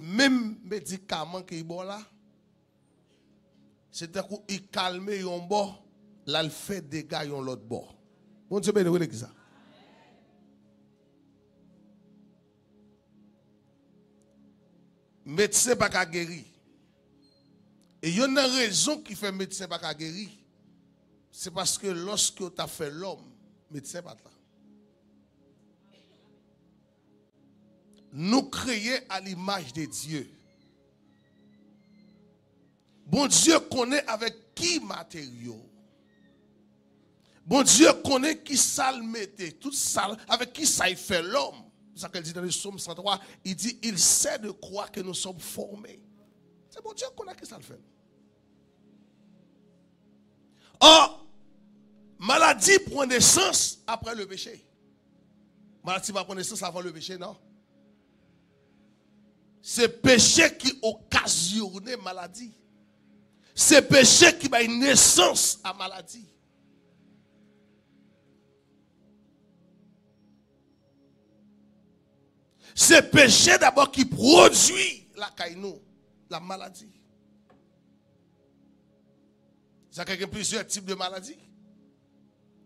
Même médicament qui est bon là, c'est un coup il calme un bord, là il fait dégâts sur l'autre bord. Bon Dieu béni ça. Médecin pas qu'à guérir. Et il y a une raison qui fait médecin pas qu'à guérir. C'est parce que lorsque tu as fait l'homme, médecin pas là. Nous créons à l'image de Dieu. Bon Dieu connaît avec qui matériaux. Bon Dieu connaît qui ça le mettait, tout ça, avec qui ça fait l'homme. C'est ça qu'elle dit dans le psaume 103. Il dit, il sait de quoi que nous sommes formés. C'est bon Dieu connaît qui ça le fait. Or, maladie prend naissance après le péché. Maladie va prendre naissance avant le péché, non? C'est péché qui occasionne maladie. C'est péché qui va une naissance à maladie. C'est péché d'abord qui produit la caïnou, la maladie. Ça y a plusieurs types de maladies.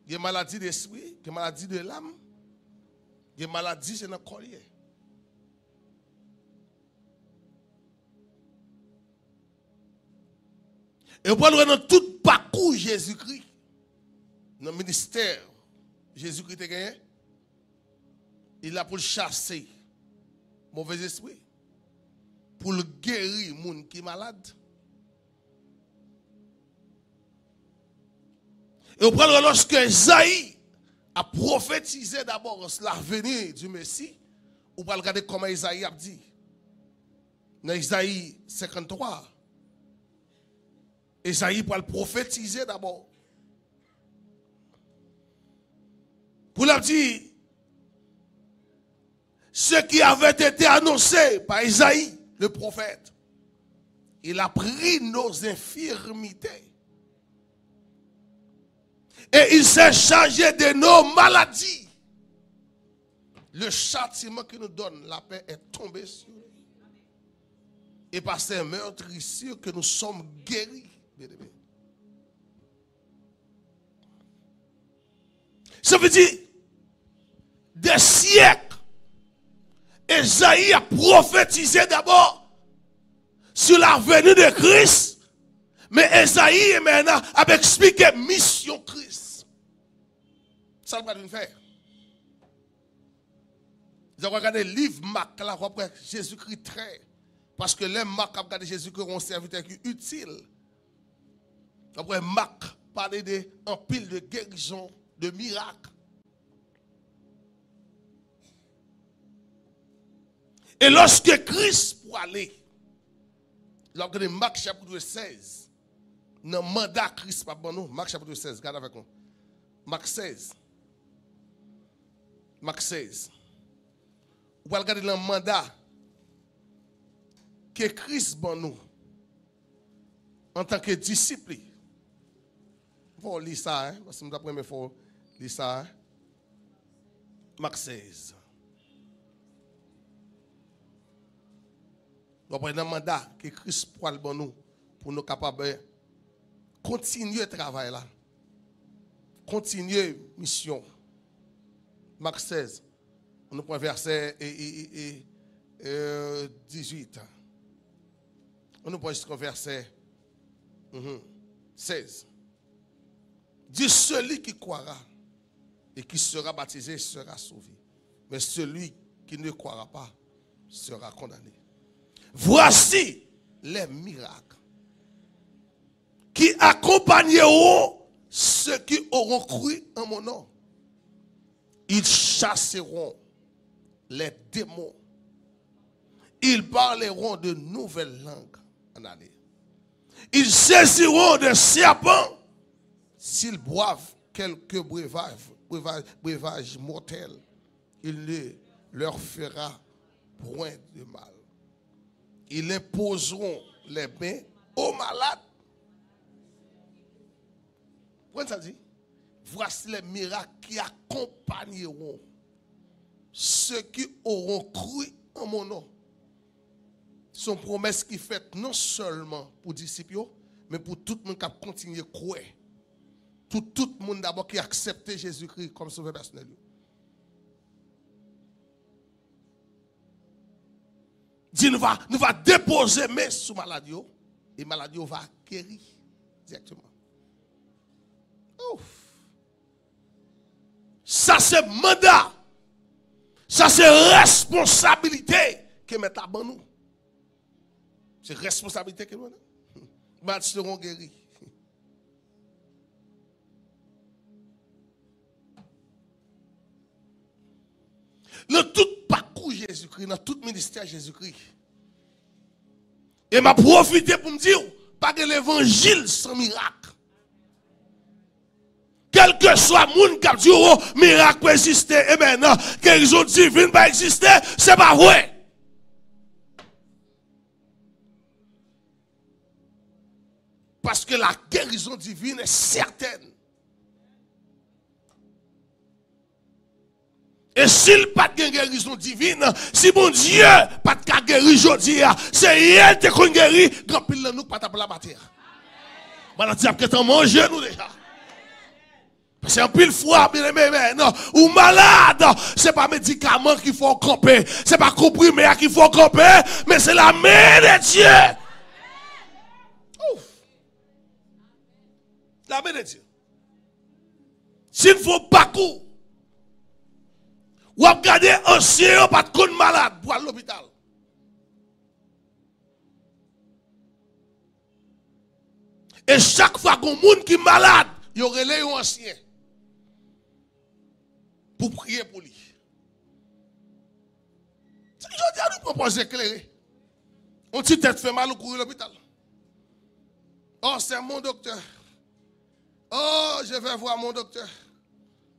Il y a maladie d'esprit, il y a maladie de l'âme, il y a maladie c'est dans le collier. Et on parle dans tout parcours Jésus-Christ, dans le ministère, Jésus-Christ a gagné. Il a pour chasser mauvais esprit, pour le guérir les gens qui sont malades. Et on parle lorsque Isaïe a prophétisé d'abord la venue du Messie, on va regarder comment Isaïe a dit. Dans Isaïe 53, Isaïe va le prophétiser d'abord. Pour leur dire, ce qui avait été annoncé par Isaïe, le prophète, il a pris nos infirmités. Et il s'est chargé de nos maladies. Le châtiment qu'il nous donne, la paix est tombée sur lui. Et par ces meurtrissures que nous sommes guéris. Ça veut dire, des siècles, Esaïe a prophétisé d'abord sur la venue de Christ, mais Esaïe maintenant a expliqué mission Christ. Ça va nous faire. Vous avez regardé le livre Marc, là, après Jésus-Christ très. Parce que les Marc a regardé Jésus-Christ ont serviteur qui utile. Après Marc parlait d'un pile de guérison, de miracles. Et lorsque Christ pour aller, lorsque Marc chapitre 16, dans le mandat Christ, pas bon nous, Marc chapitre 16, regarde avec moi. Marc 16. Marc 16. Vous allez regarder dans le mandat que Christ bon nous, en tant que disciple. Il faut lire ça, hein, parce que d'après moi, il faut lire ça. Hein. Marc 16. Nous prenons un mandat que Christ prend bon nous pour nous capables de continuer le travail là. Continuer la mission. Marc 16. On prend verset 18. On nous prend jusqu'au verset 16. Dit celui qui croira et qui sera baptisé sera sauvé. Mais celui qui ne croira pas sera condamné. Voici les miracles qui accompagneront ceux qui auront cru en mon nom. Ils chasseront les démons. Ils parleront de nouvelles langues en année. Ils saisiront des serpents s'ils boivent quelques breuvages mortels. Il ne leur fera point de mal. Ils imposeront les mains aux malades. Pourquoi ça dit? Voici les miracles qui accompagneront ceux qui auront cru en mon nom. son promesse qui fait non seulement pour les disciples, mais pour tout le monde qui a continué à croire. Tout le monde d'abord qui a accepté Jésus-Christ comme sauveur personnel. Dit nous va déposer main sur maladie et maladie va guérir directement. Ouf. Ça c'est mandat. Ça c'est responsabilité que met à nous. C'est responsabilité que nous avons. Nous serons guéris. Dans tout parcours Jésus-Christ, dans tout ministère Jésus-Christ. Et m'a profité pour me dire, pas que l'évangile sans miracle. Quel que soit le monde qui a dit, oh, miracle peut exister, et maintenant, guérison divine va exister, c'est pas vrai. Parce que la guérison divine est certaine. Et s'il pas de guérison divine, si mon Dieu pas de guérir aujourd'hui, c'est elle qui a guéri, grand pile nous pas de la matière. Voilà, tu as peut-être mangé nous déjà. Parce que un pile fois, bien aimé, non, ou malade, c'est pas médicament qu'il faut camper, c'est pas comprimé qu'il faut camper, mais c'est la main de Dieu. Ouf. La main de Dieu. S'il faut pas coup, ou regarder ancien, pas de con malade pour aller à l'hôpital. Et chaque fois qu'on monde qui est malade, il y aurait les anciens pour prier pour lui. C'est que je dis à nous proposer éclairer. On dit tête fait mal au courir à l'hôpital. Oh, c'est mon docteur. Oh, je vais voir mon docteur.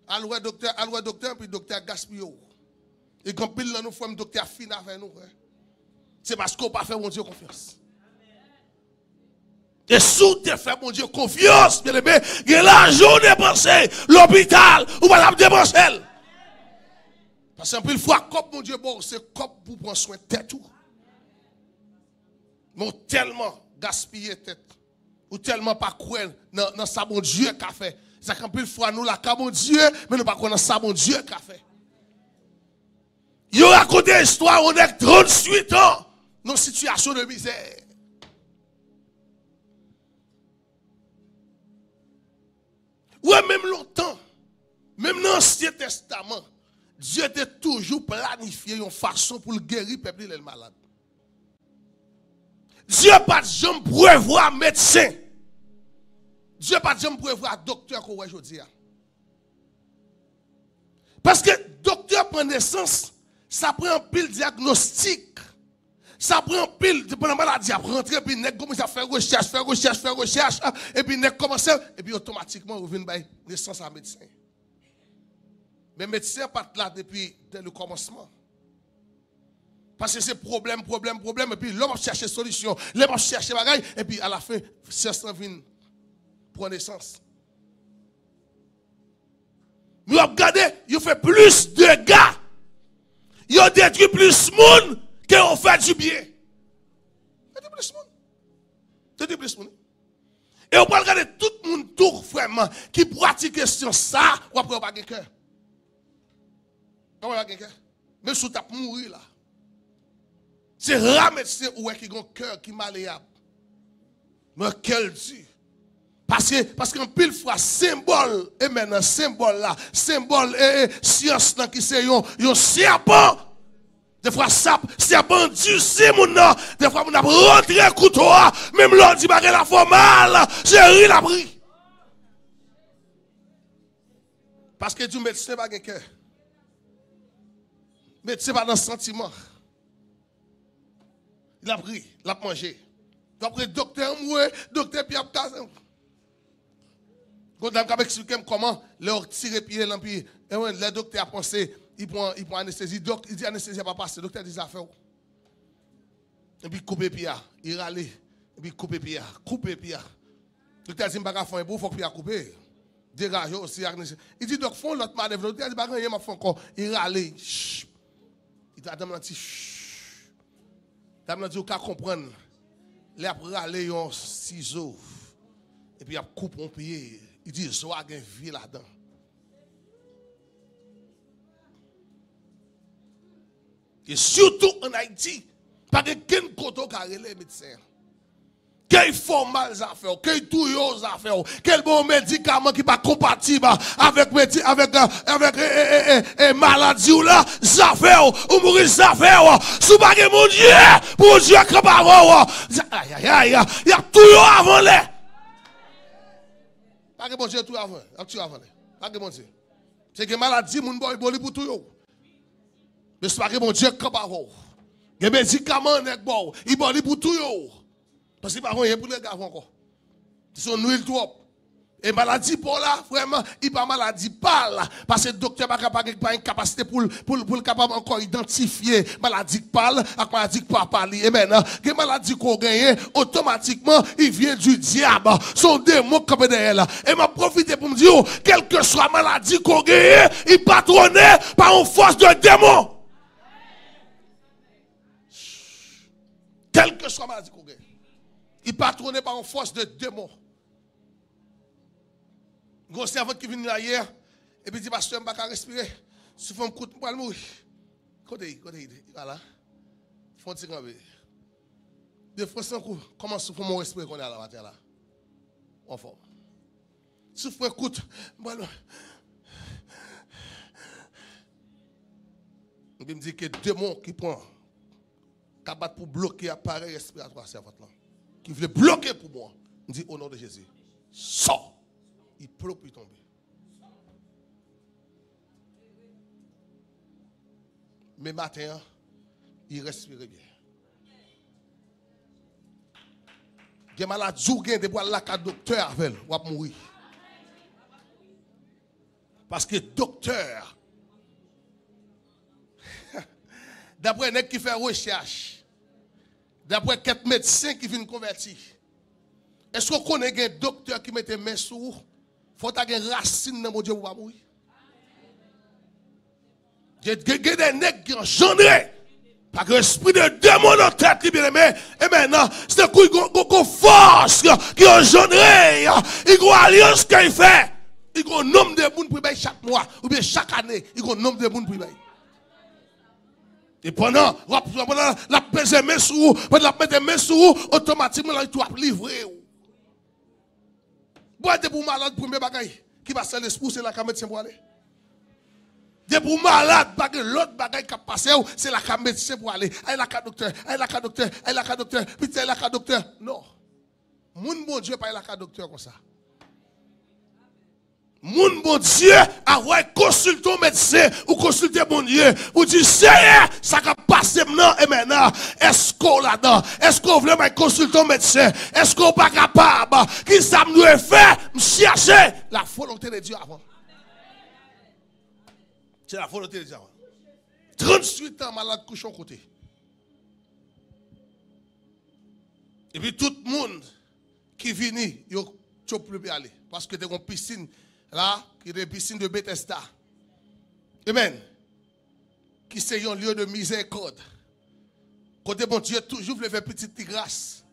Alloué docteur, puis docteur Gaspio. Et quand pile là, nous faisons docteur fin avec nous. C'est parce qu'on n'a pas fait mon Dieu confiance. Et sous te fait mon Dieu confiance, bien aimé, il y a l'argent dépensé, l'hôpital, ou pas la dépenser. Parce qu'un pile fois, comme mon Dieu, bon, c'est comme pour prendre soin de tête. Mais tellement gaspillé tête. Ou tellement pas croire dans ça, mon Dieu, qu'a fait. C'est qu'un peu de fois, nous, la mon Dieu, mais nous pas connaissons ça, mon Dieu, qu'a fait. Il a raconté l'histoire, on est 38 ans dans une situation de misère. Ouais, même longtemps, même dans l'Ancien Testament, Dieu était toujours planifié une façon pour le guérir, peuple le malade. Dieu n'a pas de jambe prévoir médecin. Dieu n'a pas de jambe prévoir docteur qu'on voit aujourd'hui. Parce que docteur prend naissance, ça prend un pile diagnostic. Ça prend un pile de la maladie à rentrer, puis il commence à faire recherche, et puis il commence, et puis automatiquement, on vient de naissance à médecin. Mais le médecin n'est pas là depuis le commencement. Parce que c'est problème, et puis l'homme va chercher solution, l'homme va chercher bagaille, et puis à la fin, ça vient prendre naissance. Nous regardez, il fait plus de gars. Il a détruit plus de monde qu'on fait du bien. Détruit plus de monde. Détruit plus de monde. Et on peut regarder tout le monde tout vraiment qui pratique ça, ou après on va pas cœur. On va pas cœur. Même si tu as mourir là. C'est rare médecin qui a un cœur qui est malléable. Mais quel Dieu. Parce qu'en pile fois, symbole, et maintenant, symbole là, symbole et science là qui c'est un serpent. Des fois, serpent du c'est mon nom. Des fois, on a rentré un couteau, même l'on dit, bah, la fois mal, j'ai ri la pris. Parce que du médecin pas de cœur. Médecin pas dans le sentiment. Il a pris, il a mangé. Après, docteur Moué, docteur Pierre Kazan. Quand on a expliqué comment leur tirer pied dans pied, le docteur a pensé, il prend anesthésie, il dit anesthésie va pas passer, le docteur dit ça fait. Et puis couper pied, il râle, et puis couper pied. Le docteur dit pas faire un beau, faut que pied couper. Dégage aussi. Il dit donc font l'autre manœuvre, le docteur dit pas rien m'a fait encore, il râle. Il t'a demandé T'as dit, vous comprendre. Les après aller un ciseau. Et puis, il coupe un pied. Il dit, je vais une vie là-dedans. Et surtout en Haïti, pas de quel côté carré les médecins. Quel formal ça fait, quel touillot ça fait, quel bon médicament qui pas compatible avec maladie ou là, ça fait ou mourir ça fait sous pas mon Dieu comme avant aïe aïe aïe, il y a touillot avant les. Pas que bon Dieu tout avant, tout avant les. Pas que bon Dieu. C'est que maladie mon boy boli pour touillot. Mais c'est pas que mon Dieu comme avant. Les médicaments n'est bon, il boli pour touillot. Parce que par contre, il y a pour les gars encore. Ils sont nuls trop. Et maladie pour là, vraiment, il pas maladie parle. Parce que le docteur n'a pas une capacité pour capable encore identifier maladie parle avec maladie pas parler. Et maintenant, les maladies qu'on gagne, automatiquement, il vient du diable. Son démon comme derrière. Et m'a profité pour me dire, quelle que soit maladie qu'on gagne, il patronné par une force de démon. Quelle que soit maladie qu'on gagne. Il patronné par une force de démon. Gros servant qui vient là hier, et puis dit, pasteur, je ne peux pas respirer. Si je fais un coup de poil, je vais mourir. Côté, voilà. Faut dire un peu. Des fois, c'est un coup. Comment se fait mon respirer qu'on est à la matin là? En forme. Si je fais un coup de poil, il me dit que démon qui prend, qui bat pour bloquer l'appareil respiratoire servant là. Qui voulait bloquer pour moi. Il dit au nom de Jésus, sors. Il pleut puis tomber. Mais matin, il respirait bien. Il y a maladie, il y a des docteur avec lui, il va mourir. Parce que docteur, d'après les qui fait recherche, d'après quelques médecins qui viennent convertir, est-ce qu'on connaît un docteur qui mette main sur vous? Faut avoir une racine dans mon Dieu pour pas mourir. Il y a des nègres qui ont engendré par l'esprit de démon dans la tête, bien aimé. Et maintenant, c'est un coup de force qui ont engendré. Il y a une alliance qu'il fait. Il y a un nombre de monde pour payer chaque mois, ou bien chaque année. Il y a un nombre de monde pour payer. Et pendant la pèse des mains sur vous, pendant la pèse des mains sur vous, automatiquement, il doit livrer. Bois de pour malade, premier bagaille, qui va se l'esprit, c'est la médecin pour aller. De pour malade, l'autre bagaille qui a passé, c'est la médecin pour aller. Elle a qu'un docteur, elle a qu'un docteur, elle a qu'un docteur, puis elle a qu'un docteur. Non. Mon bon Dieu, pas elle a qu'un docteur comme ça. Mon bon Dieu, avoir consulté un médecin ou consulter mon Dieu, vous dites, Seigneur, ça va passer maintenant et maintenant. Est-ce qu'on là-dedans? Est-ce qu'on veut consulter un médecin? Est-ce qu'on n'est pas capable? Qui ça nous a fait? Chercher la volonté de Dieu avant. C'est la volonté de Dieu avant. 38 ans malade couchon côté. Et puis tout le monde qui vient, il ne peut plus aller. Parce que tu as une piscine. Là, qui est une piscine de Bethesda. Amen. Qui c'est un lieu de miséricorde. Côté bon Dieu, toujours veut faire petite grâce.